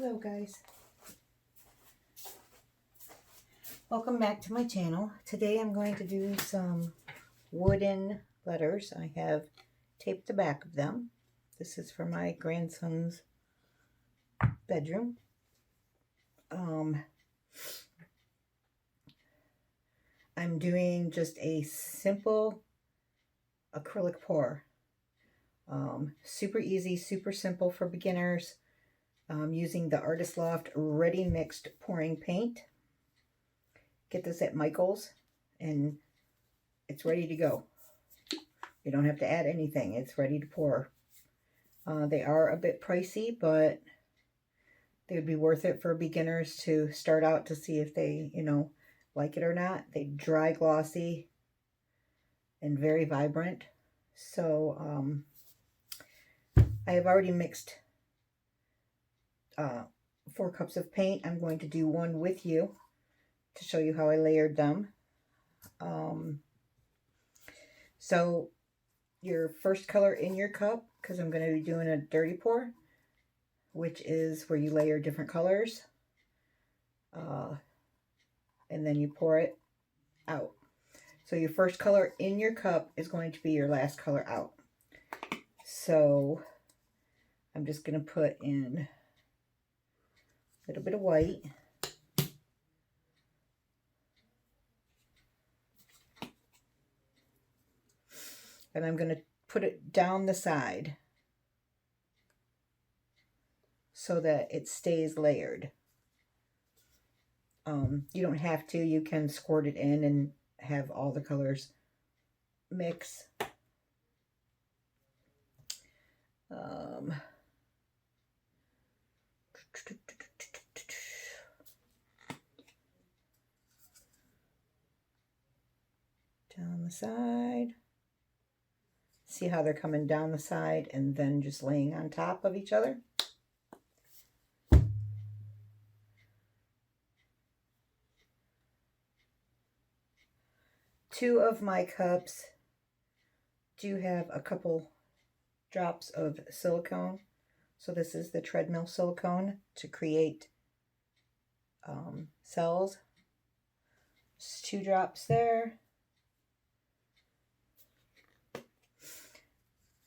Hello guys, welcome back to my channel. Today I'm going to do some wooden letters. I have taped the back of them. This is for my grandson's bedroom. I'm doing just a simple acrylic pour. Super easy, super simple for beginners. Using the Artist Loft Ready Mixed pouring paint. Get this at Michael's and it's ready to go. You don't have to add anything. It's ready to pour. They are a bit pricey, but they would be worth it for beginners to start out to see if they, like it or not. They dry glossy and very vibrant. So I have already mixed 4 cups of paint. I'm going to do one with you to show you how I layered them. So your first color in your cup, because I'm going to be doing a dirty pour, which is where you layer different colors, and then you pour it out. So your first color in your cup is going to be your last color out. So I'm just going to put in a little bit of white. And I'm going to put it down the side so that it stays layered. You don't have to. You can squirt it in and have all the colors mix. Down the side. See how they're coming down the side and then just laying on top of each other? Two of my cups do have a couple drops of silicone. So this is the treadmill silicone to create cells. Just 2 drops there.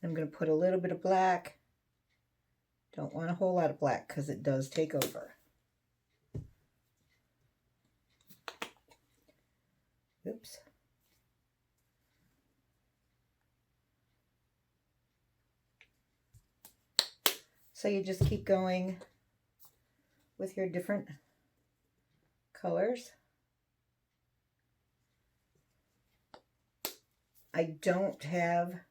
I'm going to put a little bit of black. Don't want a whole lot of black because it does take over. Oops. So you just keep going with your different colors. I don't have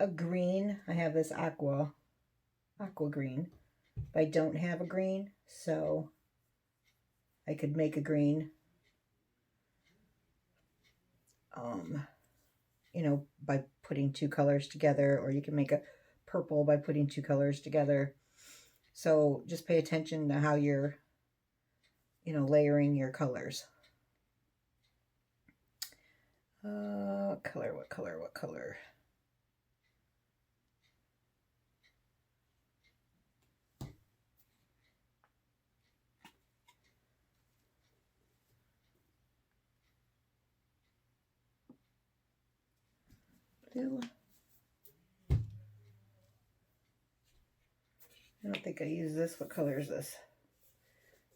a green. I have this aqua green, but I don't have a green, so I could make a green, by putting 2 colors together, or you can make a purple by putting 2 colors together. So just pay attention to how you're, layering your colors. What color? Blue. I don't think I use this. What color is this?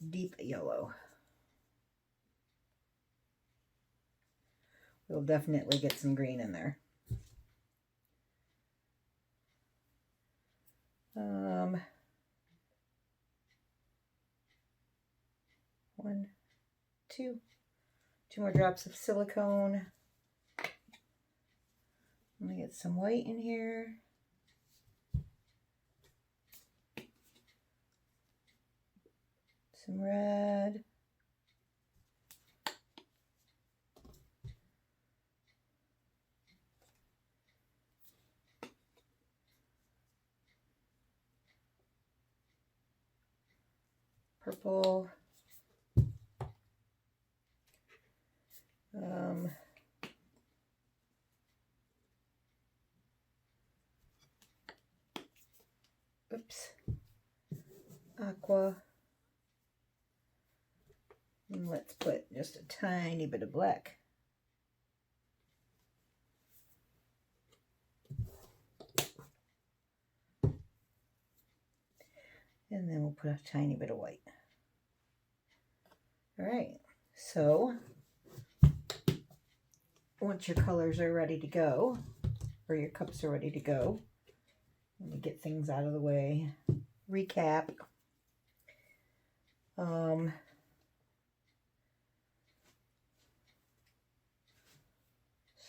Deep yellow. We'll definitely get some green in there. 1, 2. 2 more drops of silicone. I'm going to get some white in here. Some red. Purple. Oops. aqua. And let's put just a tiny bit of black. And then we'll put a tiny bit of white. All right, so once your colors are ready to go, or your cups are ready to go, let me get things out of the way. Recap.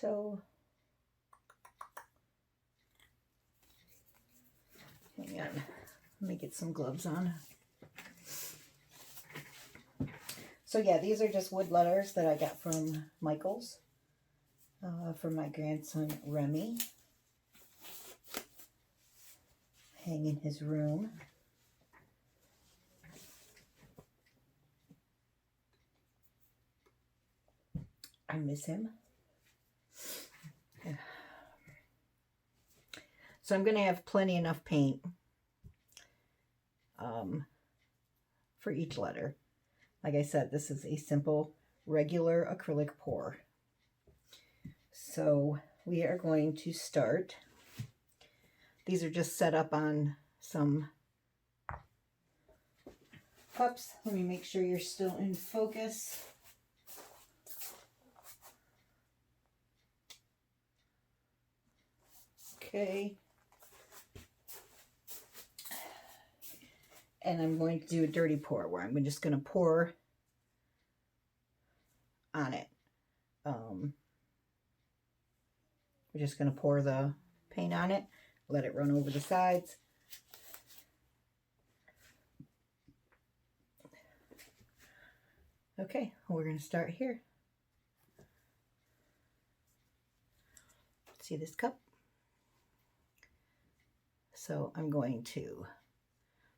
So, hang on, let me get some gloves on. So yeah, these are just wood letters that I got from Michael's, from my grandson Remy. Hang in his room. I miss him. So I'm going to have plenty enough paint for each letter. Like I said, this is a simple, regular acrylic pour. So we are going to start. These are just set up on some cups. Let me make sure you're still in focus. Okay. And I'm going to do a dirty pour where I'm just going to pour on it. We're just going to pour the paint on it, let it run over the sides. Okay, we're going to start here. See this cup? So I'm going to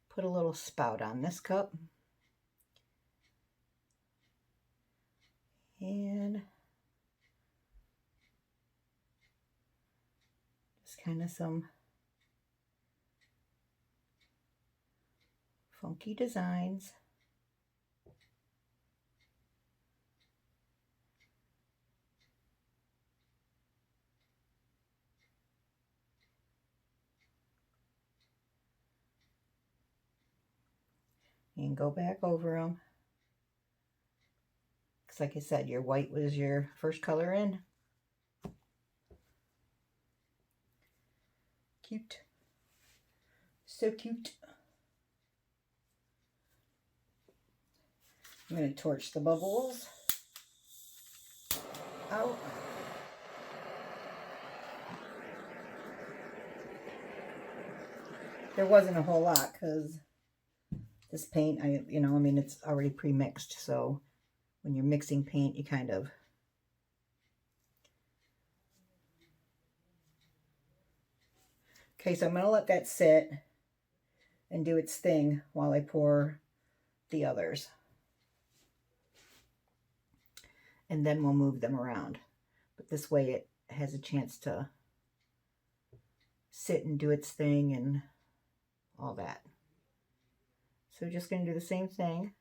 put a little spout on this cup. And just kind of some funky designs. And go back over them. Because like I said, your white was your first color in. Cute. So cute. I'm going to torch the bubbles out. There wasn't a whole lot because this paint, I mean, it's already pre-mixed. So when you're mixing paint, you kind of okay, so I'm going to let that sit and do its thing while I pour the others. And then we'll move them around. But this way it has a chance to sit and do its thing and all that. So just going to do the same thing.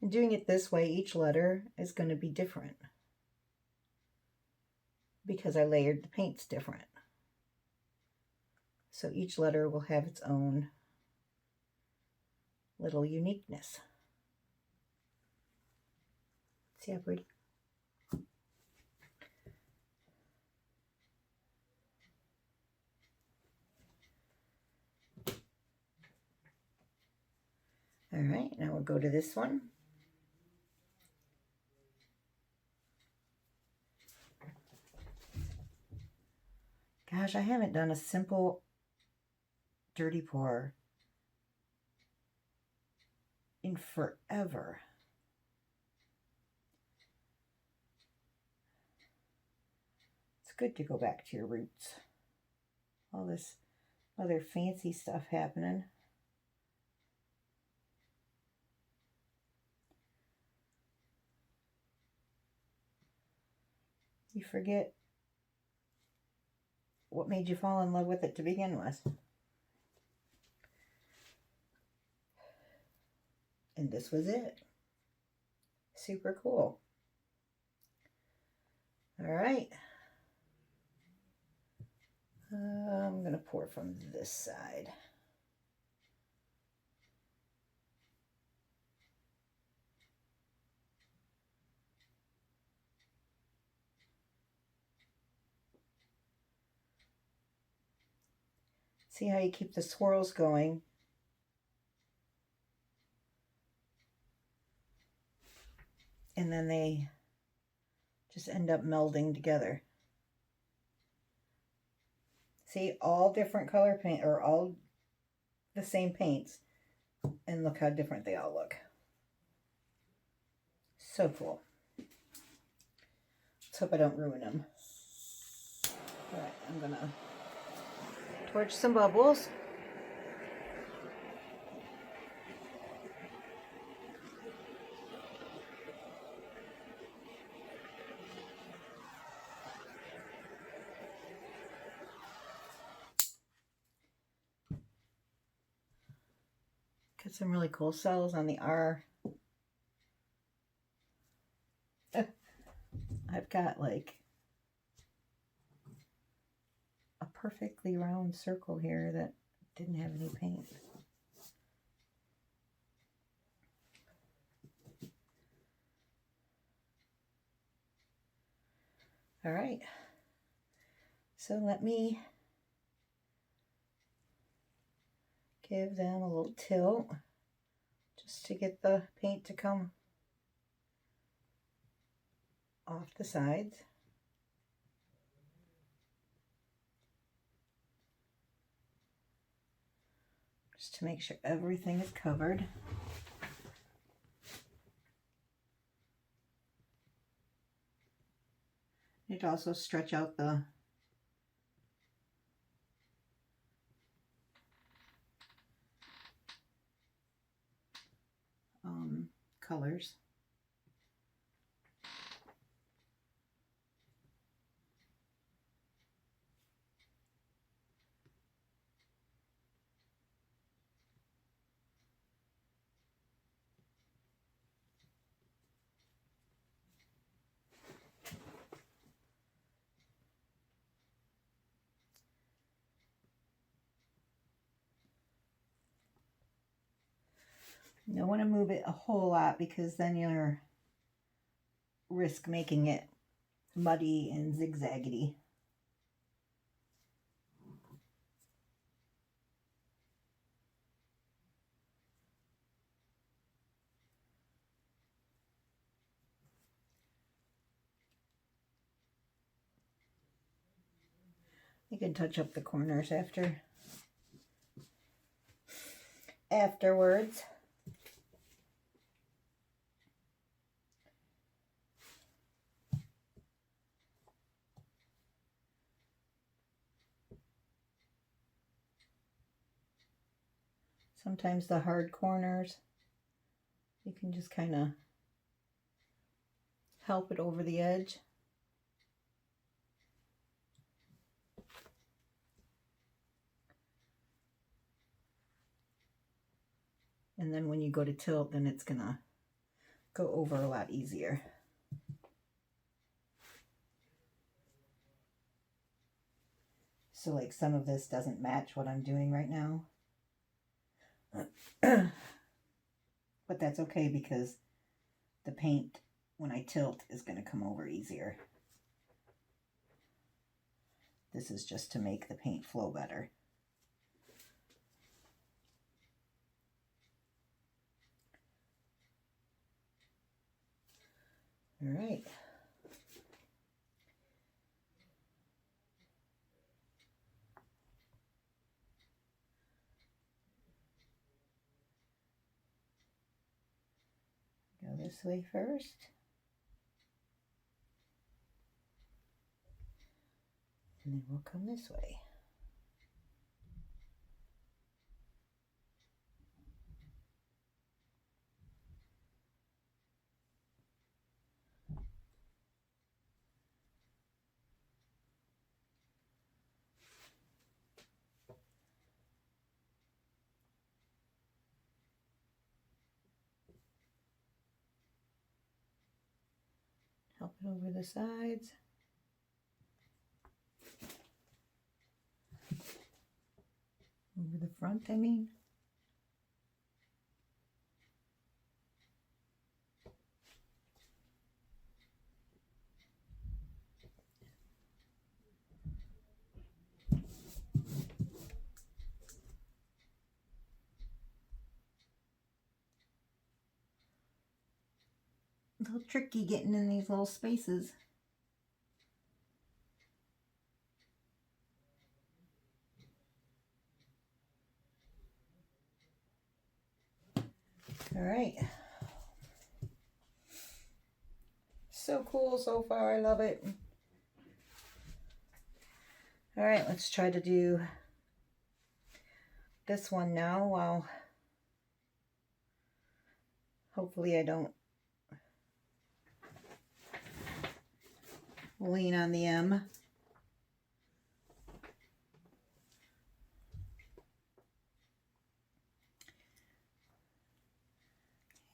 And doing it this way, each letter is going to be different because I layered the paints different. So each letter will have its own little uniqueness. See how pretty? All right, now we'll go to this one. Gosh, I haven't done a simple dirty pour in forever. It's good to go back to your roots. All this other fancy stuff happening. You forget what made you fall in love with it to begin with? And this was it. Super cool. All right. I'm going to pour from this side. See how you keep the swirls going. And then they just end up melding together. See, all different color paint, or all the same paints, and look how different they all look. So cool. Let's hope I don't ruin them. All right, I'm gonna torch some bubbles. Got some really cool cells on the R. I've got like a perfectly round circle here that didn't have any paint. All right, so let me give them a little tilt just to get the paint to come off the sides. Just to make sure everything is covered. Need to also stretch out the colors. You don't want to move it a whole lot because then you'll risk making it muddy and zigzaggedy. You can touch up the corners afterwards. Sometimes the hard corners, you can just kind of help it over the edge. And then when you go to tilt, then it's gonna go over a lot easier. So like some of this doesn't match what I'm doing right now. But that's okay because the paint, when I tilt, is going to come over easier. This is just to make the paint flow better. All right. Go this way first. And then we'll come this way. Up and over the sides. Over the front, I mean. A little tricky getting in these little spaces. All right. So cool so far. I love it. All right, let's try to do this one now. While hopefully I don't lean on the M.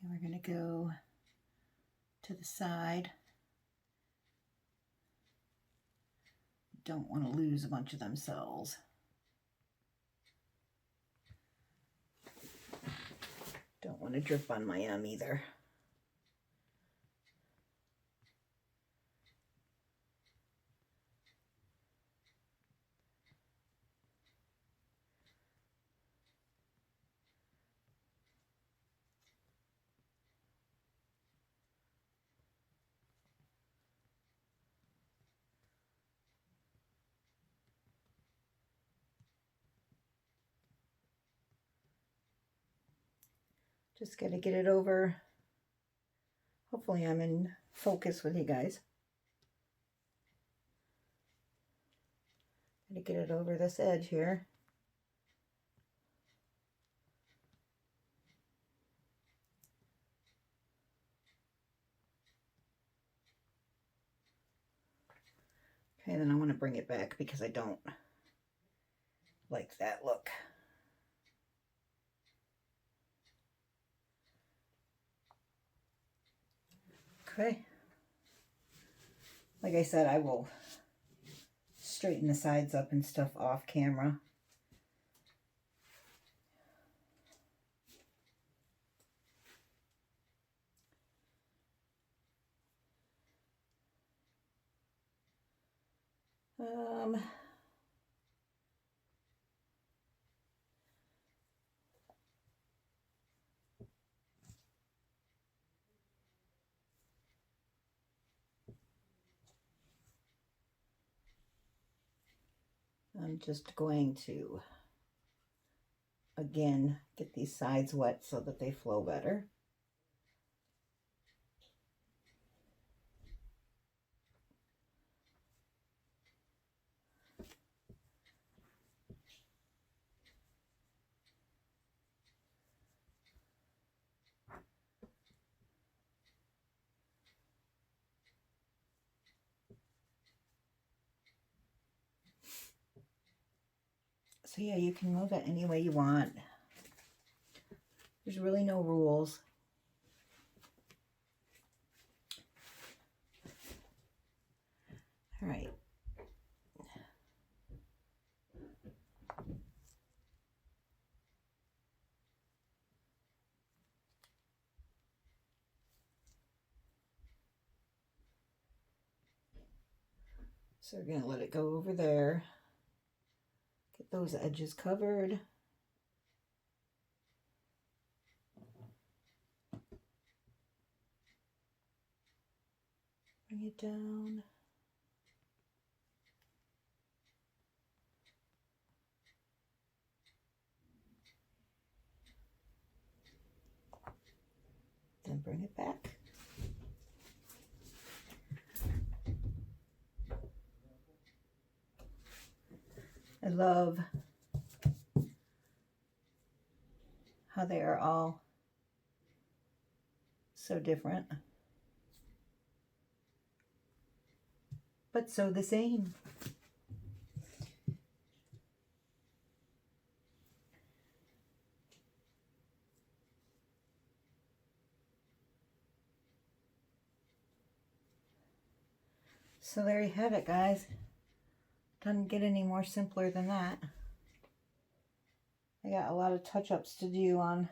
And we're going to go to the side. Don't want to lose a bunch of them cells. Don't want to drip on my M either. Just got to get it over. Hopefully I'm in focus with you guys. Got to get it over this edge here. Okay, then I want to bring it back because I don't like that look. Okay. Like I said, I will straighten the sides up and stuff off camera. I'm just going to, again, get these sides wet so that they flow better. So yeah, you can move it any way you want. There's really no rules. All right. So we're going to let it go over there. Get those edges covered. Bring it down. Then bring it back. I love how they are all so different, but so the same. So there you have it, guys. Doesn't get any more simpler than that. I got a lot of touch-ups to do on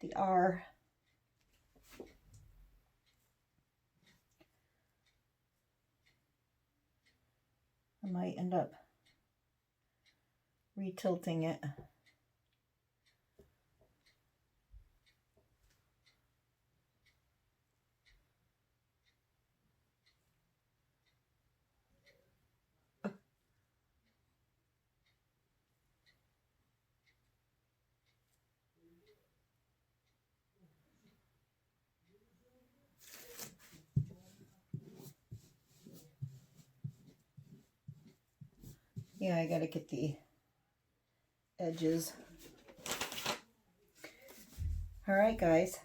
the R. I might end up retilting it. Yeah, I gotta get the edges. All right, guys.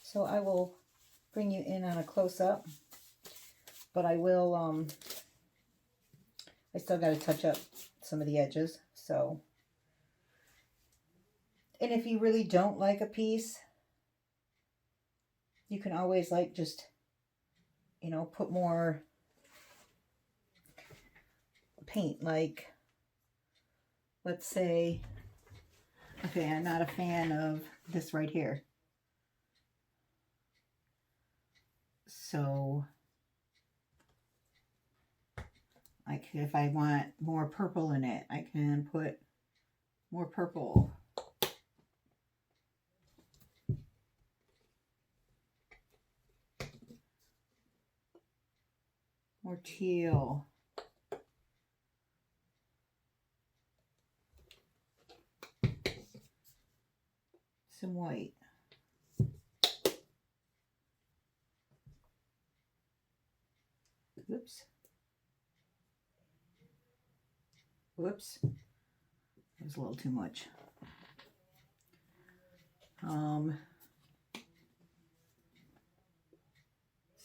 So I will bring you in on a close-up, but I will, I still gotta touch up some of the edges, so. And if you really don't like a piece, you can always like just, you know, put more paint, like, let's say, okay, I'm not a fan of this right here. So, like, if I want more purple in it, I can put more purple. More teal. Some white. Oops. Whoops. That was a little too much. Some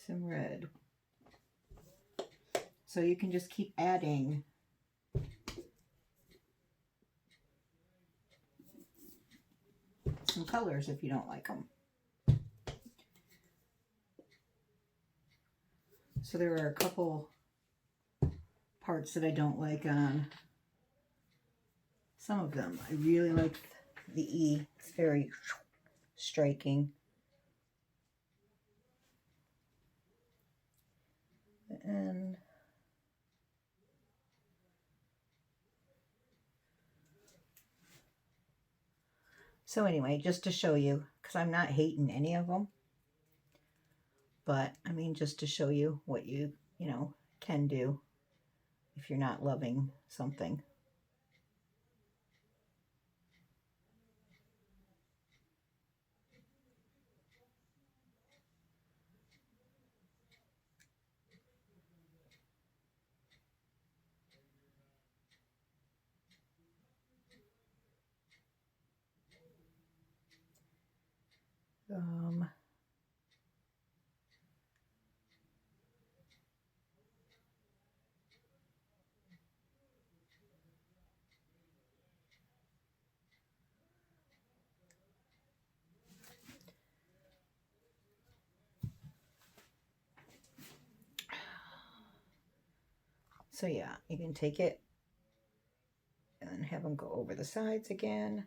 red. So you can just keep adding some colors if you don't like them. So there are a couple parts that I don't like on some of them. I really like the E. It's very striking. And so anyway, just to show you, because I'm not hating any of them, but I mean, just to show you what you know, can do if you're not loving something. So yeah, you can take it and then have them go over the sides again.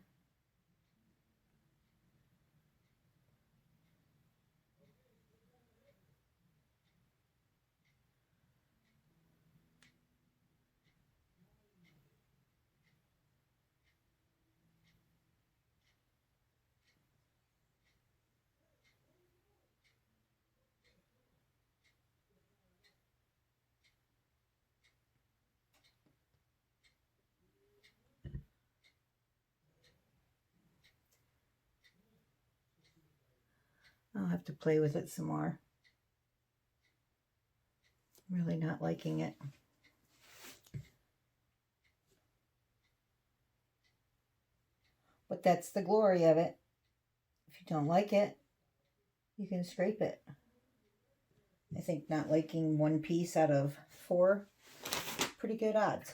I'll have to play with it some more. I'm really not liking it. But that's the glory of it. If you don't like it, you can scrape it. I think not liking one piece out of 4, pretty good odds.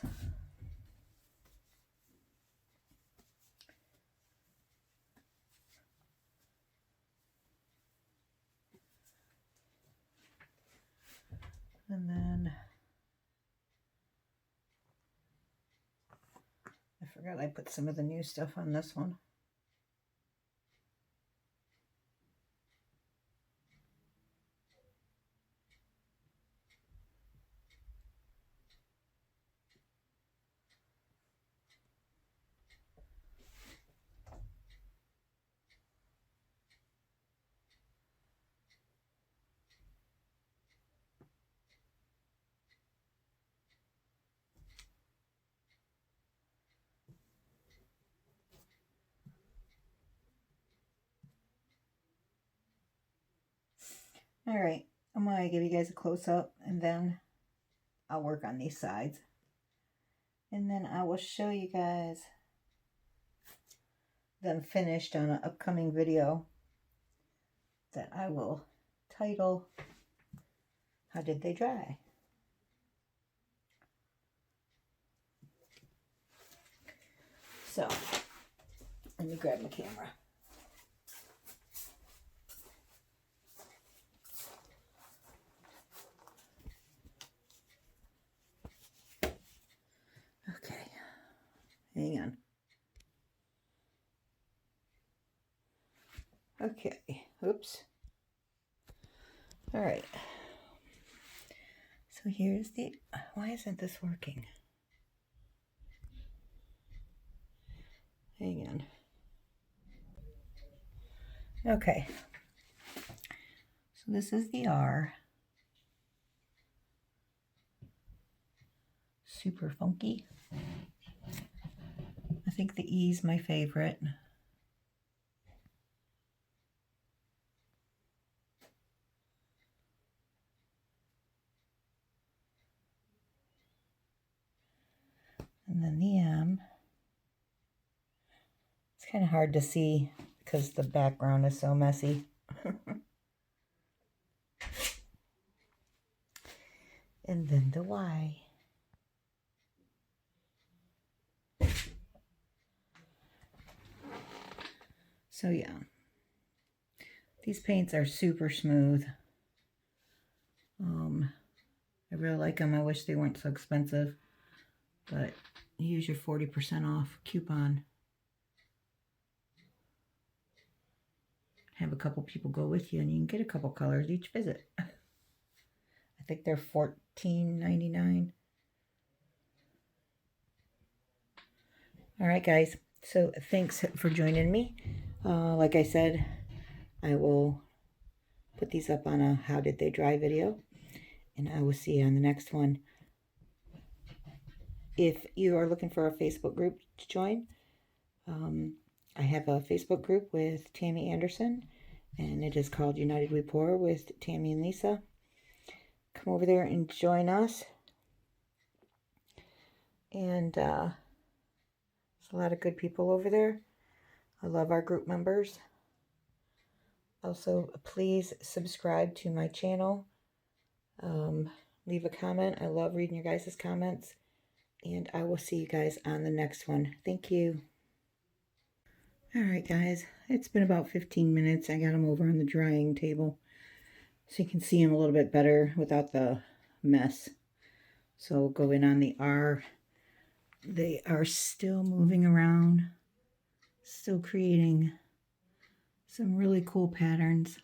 And then I forgot I put some of the new stuff on this one. All right, I'm going to give you guys a close-up, and then I'll work on these sides. And then I will show you guys them finished on an upcoming video that I will title, How Did They Dry? So, let me grab my camera. Okay, hang on. Okay, oops. All right. So here's the, why isn't this working? Hang on. Okay. So this is the R. Super funky. I think the E is my favorite. And then the M. It's kind of hard to see because the background is so messy. And then the Y. So yeah, these paints are super smooth. I really like them. I wish they weren't so expensive, but use your 40% off coupon. Have a couple people go with you and you can get a couple colors each visit. I think they're $14.99. All right, guys. So thanks for joining me. Like I said, I will put these up on a How Did They Dry video, and I will see you on the next one. If you are looking for a Facebook group to join, I have a Facebook group with Tammy Anderson, and it is called United We Pour with Tammy and Lisa. Come over there and join us. And there's a lot of good people over there. I love our group members. Also, please subscribe to my channel. Leave a comment. I love reading your guys' comments. And I will see you guys on the next one. Thank you. Alright guys, it's been about 15 minutes. I got them over on the drying table so you can see them a little bit better without the mess. So go in on the R. They are still moving around, still creating some really cool patterns.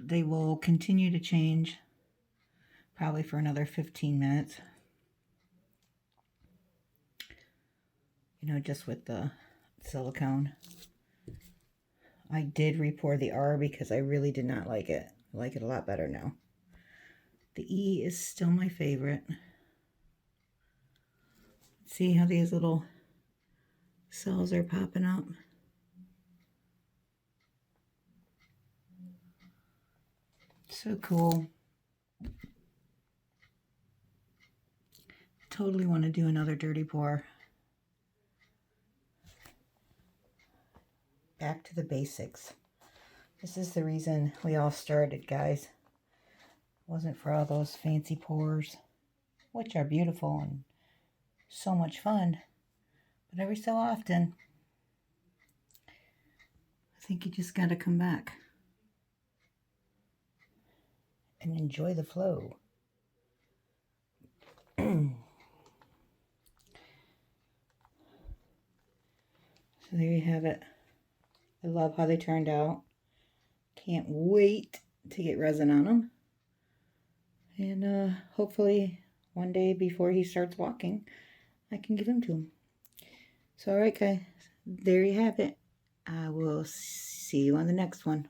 They will continue to change probably for another 15 minutes. You know, just with the silicone. I did repour the R because I really did not like it. I like it a lot better now. The E is still my favorite. See how these little cells are popping up? So cool. Totally want to do another dirty pour. Back to the basics. This is the reason we all started, guys. It wasn't for all those fancy pours, which are beautiful and so much fun. But every so often, I think you just got to come back and enjoy the flow. So there you have it. I love how they turned out. Can't wait to get resin on them. And hopefully one day before he starts walking, I can give him to him. So alright guys, there you have it. I will see you on the next one.